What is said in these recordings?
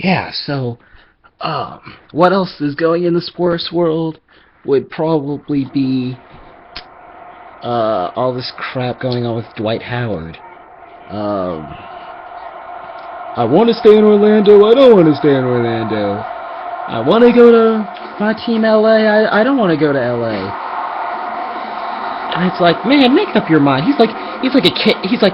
Yeah, so, what else is going in the sports world would probably be, all this crap going on with Dwight Howard. Um, I want to stay in Orlando, I don't want to stay in Orlando. I want to go to my team LA, I don't want to go to LA. And it's like, man, make up your mind. He's like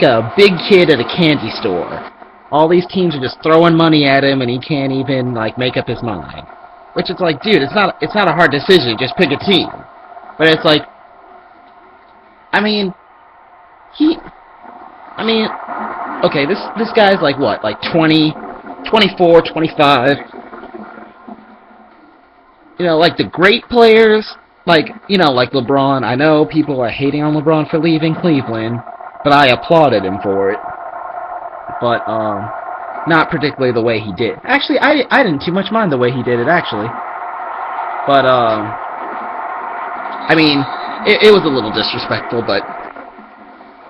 a big kid at a candy store. All these teams are just throwing money at him, and he can't even like make up his mind. Which is like, dude, it's not a hard decision. Just pick a team. But it's like, I mean, he, I mean, okay, this guy's like what, like 20, 24, 25. Like the great players, like, like LeBron. I know people are hating on LeBron for leaving Cleveland, but I applauded him for it. But, not particularly the way he did. Actually, I didn't too much mind the way he did it, actually. But, I mean, it was a little disrespectful, but,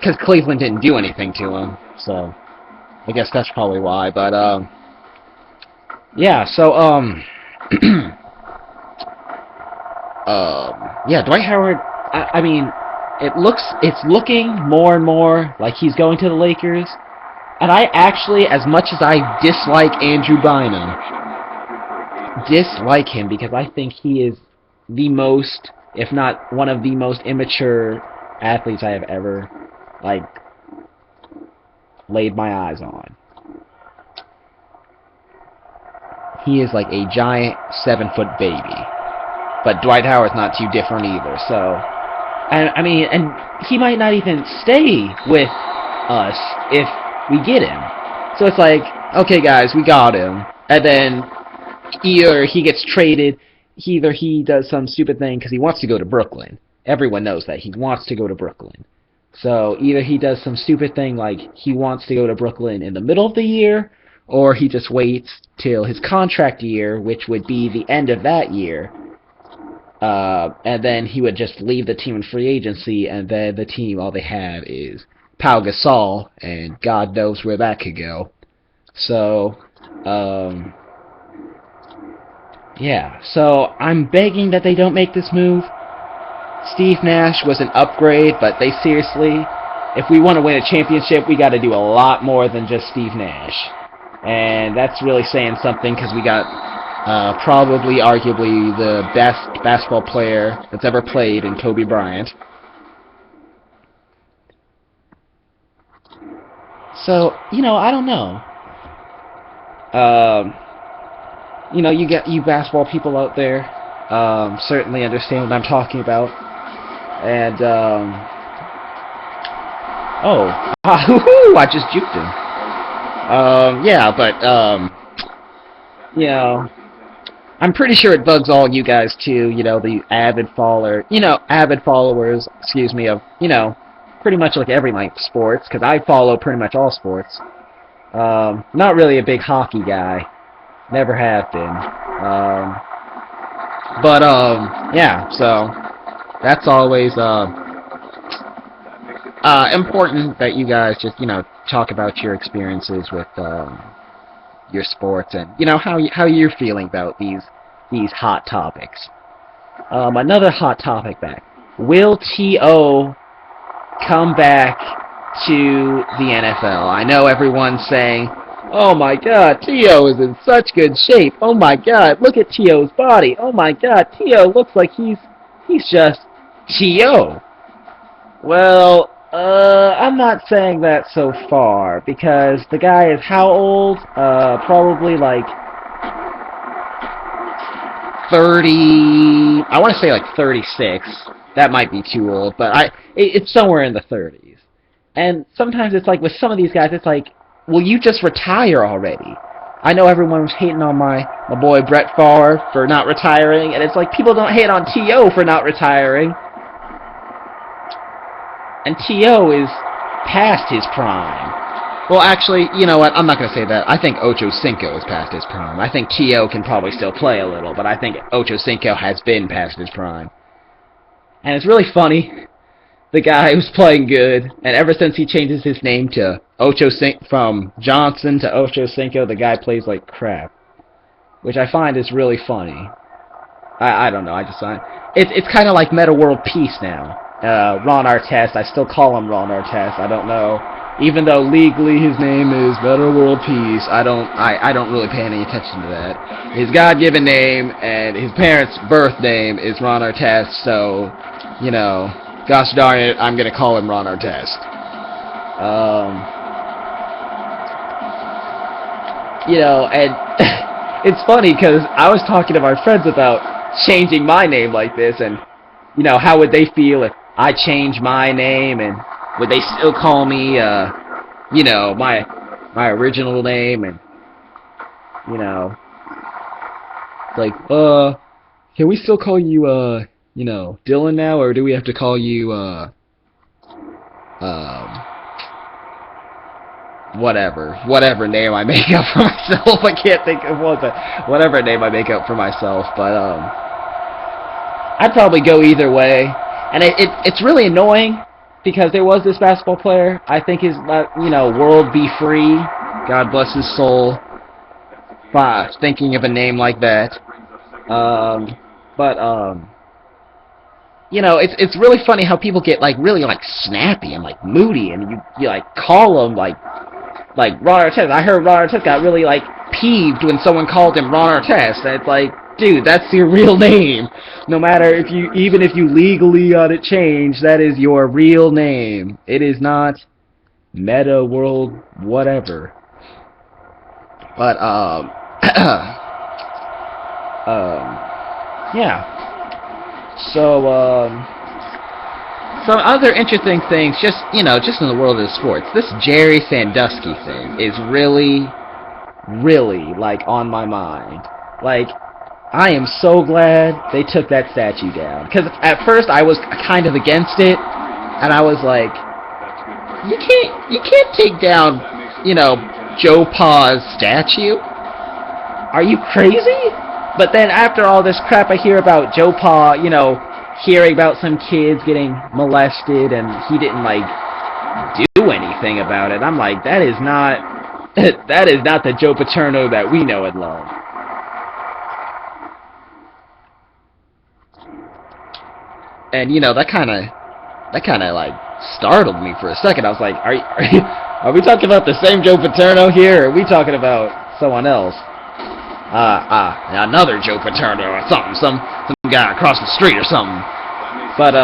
because Cleveland didn't do anything to him, so, I guess that's probably why, but, yeah, so, yeah, Dwight Howard, I mean, it's looking more and more like he's going to the Lakers. And I actually, as much as I dislike Andrew Bynum, dislike him because I think he is the most, if not one of the most immature athletes I have ever, like, laid my eyes on. He is like a giant 7-foot baby. But Dwight Howard's not too different either, so... And, I mean, and he might not even stay with us if we get him. So it's like, okay guys, we got him. And then either he gets traded, either he does some stupid thing because he wants to go to Brooklyn. Everyone knows that. He wants to go to Brooklyn. So either he does some stupid thing like he wants to go to Brooklyn in the middle of the year, or he just waits till his contract year, which would be the end of that year. And then he would just leave the team in free agency, and then the team, all they have is Pau Gasol, and God knows where that could go. So, yeah. So, I'm begging that they don't make this move. Steve Nash was an upgrade, but they seriously, if we want to win a championship, we got to do a lot more than just Steve Nash. And that's really saying something, because we got probably, arguably, the best basketball player that's ever played in Kobe Bryant. So, I don't know. You basketball people out there, certainly understand what I'm talking about. And, I just juked him. Yeah, but, I'm pretty sure it bugs all you guys too, the avid followers, of, pretty much like every like sports, because I follow pretty much all sports. Not really a big hockey guy, never have been. But yeah, so that's always important that you guys just talk about your experiences with your sports and how you're feeling about these hot topics. Another hot topic back. Will T.O. come back to the NFL? I know everyone's saying, oh my god, T.O. is in such good shape. Oh my god, look at T.O.'s body. Oh my god, T.O. looks like he's just T.O. Well, I'm not saying that so far, because the guy is how old? Probably like 30, I want to say like 36. That might be too old, but it's somewhere in the 30s. And sometimes it's like with some of these guys, it's like, will you just retire already? I know everyone was hating on my boy Brett Favre for not retiring, and it's like people don't hate on T.O. for not retiring. And T.O. is past his prime. Well, actually, you know what? I'm not going to say that. I think Ocho Cinco is past his prime. I think T.O. can probably still play a little, but I think Ocho Cinco has been past his prime. And it's really funny. The guy was playing good, and ever since he changes his name to Ocho Cinco, from Johnson to Ocho Cinco, the guy plays like crap. which I find is really funny. I don't know. I just find it's kind of like Meta World Peace now. Ron Artest. I still call him Ron Artest. I don't know. Even though legally his name is Meta World Peace, I don't really pay any attention to that. His God-given name and his parents' birth name is Ron Artest, so, you know, gosh darn it, I'm gonna call him Ron Artest. You know, and it's funny because I was talking to my friends about changing my name like this, and, you know, how would they feel if I changed my name, and would they still call me, you know, my original name, and, you know, like, can we still call you, you know, Dylan now, or do we have to call you, whatever name I make up for myself. I can't think of what, but whatever name I make up for myself, but, I'd probably go either way, and it's really annoying, because there was this basketball player, I think his, you know, World Be Free, God bless his soul, thinking of a name like that, you know, it's really funny how people get, like, really, like, snappy and, like, moody, and you like, call them, like Ron Artest. I heard Ron Artest got really, like, peeved when someone called him Ron Artest, and it's like, dude, that's your real name. No matter even if you legally got it changed, that is your real name. It is not Meta World whatever. But, yeah. So, some other interesting things, just, you know, just in the world of sports. This Jerry Sandusky thing is really, really, like, on my mind. Like, I am so glad they took that statue down. Because at first I was kind of against it, and I was like, you can't take down, you know, Joe Pa's statue? Are you crazy? But then after all this crap I hear about Joe Pa, you know, hearing about some kids getting molested and he didn't, like, do anything about it, I'm like, that is not the Joe Paterno that we know and love. And, you know, that kind of, like, startled me for a second. I was like, are we talking about the same Joe Paterno here, or are we talking about someone else? Another Joe Paterno or something, some guy across the street or something. But,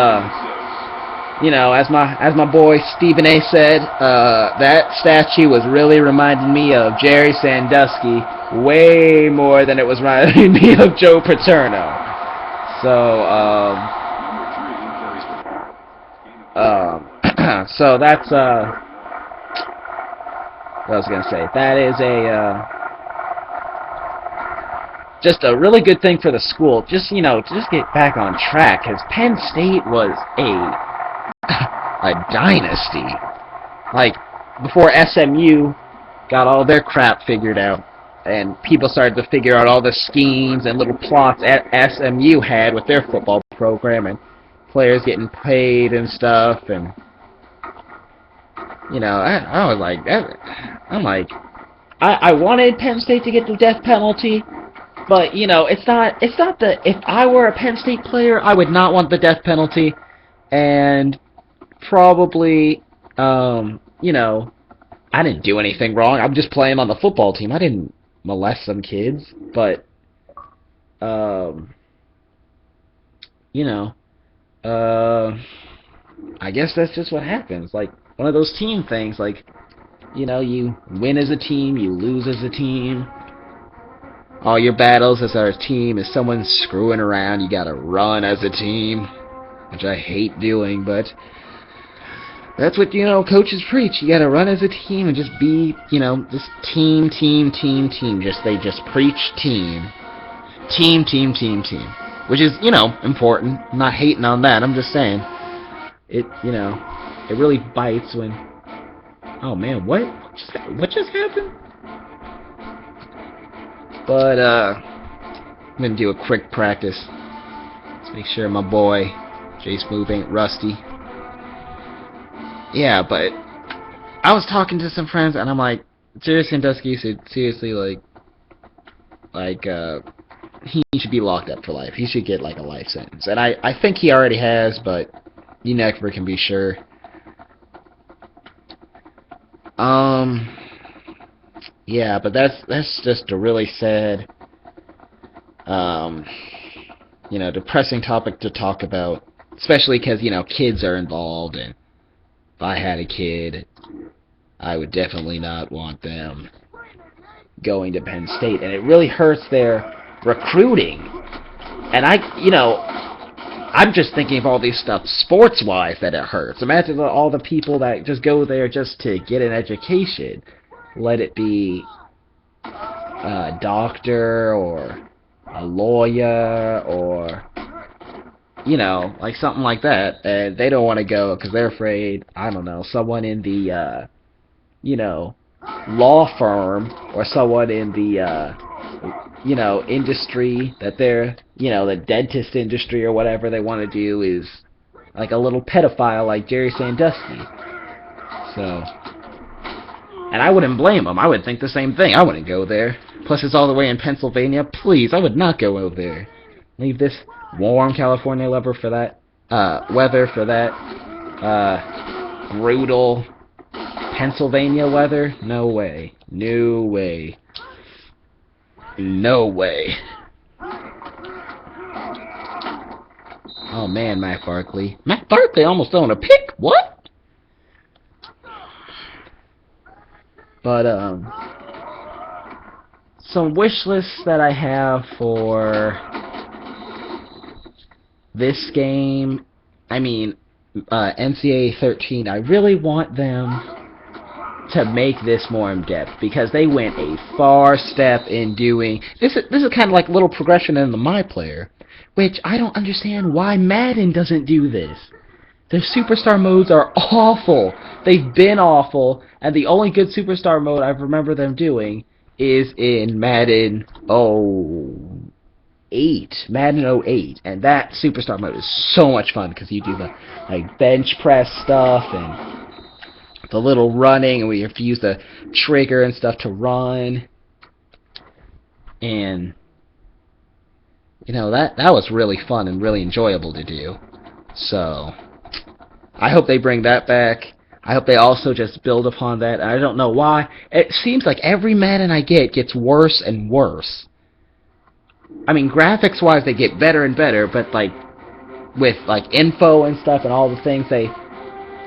you know, as my boy Stephen A. said, that statue was really reminding me of Jerry Sandusky way more than it was reminding me of Joe Paterno. So, so that's, what I was gonna say. That is just a really good thing for the school. Just, you know, to just get back on track, because Penn State was a dynasty. Like, before SMU got all their crap figured out, and people started to figure out all the schemes and little plots SMU had with their football program, and players getting paid and stuff, and, you know, I was like, I wanted Penn State to get the death penalty, but, you know, it's not the, if I were a Penn State player, I would not want the death penalty, and probably, you know, I didn't do anything wrong, I'm just playing on the football team, I didn't molest some kids, but, you know, I guess that's just what happens, like, one of those team things, like, you know, you win as a team, you lose as a team, all your battles as our team, if someone's screwing around, you gotta run as a team, which I hate doing, but that's what, you know, coaches preach, you gotta run as a team and just be, you know, just team, they just preach team, which is, you know, important, I'm not hating on that, I'm just saying, it, you know, it really bites when, oh man, what just happened? But, I'm gonna do a quick practice. Let's make sure my boy, J-Smooth, ain't rusty. Yeah, but, I was talking to some friends, and I'm like, Jerry Sandusky said, seriously, like, Like, he should be locked up for life. He should get, like, a life sentence. And I think he already has, but you never can be sure. Yeah, but that's just a really sad, depressing topic to talk about, especially because, kids are involved, and if I had a kid, I would definitely not want them going to Penn State, and it really hurts their recruiting. And I'm just thinking of all these stuff sports-wise that it hurts. Imagine all the people that just go there just to get an education. Let it be a doctor or a lawyer or, like something like that. And they don't want to go because they're afraid, I don't know, someone in the, law firm or someone in the, industry that they're, the dentist industry or whatever they want to do is like a little pedophile like Jerry Sandusky. So, and I wouldn't blame them. I would think the same thing. I wouldn't go there. Plus, it's all the way in Pennsylvania. Please, I would not go over there. Leave this warm California weather for that, brutal Pennsylvania weather. No way. No way. No way. Oh man, Matt Barkley. Matt Barkley almost throwing a pick? What? But, some wish lists that I have for this game, NCAA 13, I really want them to make this more in-depth, because they went a far step in doing... This is kind of like a little progression in the My Player, which I don't understand why Madden doesn't do this. Their superstar modes are awful. They've been awful, and the only good superstar mode I remember them doing is in Madden 08. Madden 08, and that superstar mode is so much fun because you do the bench press stuff and the little running, and we have to use the trigger and stuff to run. And that was really fun and really enjoyable to do. So I hope they bring that back. I hope they also just build upon that. I don't know why. It seems like every Madden I get gets worse and worse. Graphics-wise, they get better and better, but, with, info and stuff and all the things they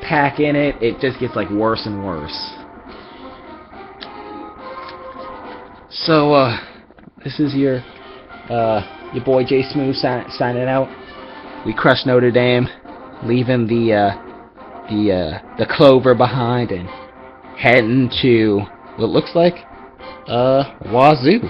pack in it, it just gets, worse and worse. So, this is your boy Jay Smooth signing out. We crushed Notre Dame, leaving the Clover behind and heading to what looks like Wazoo.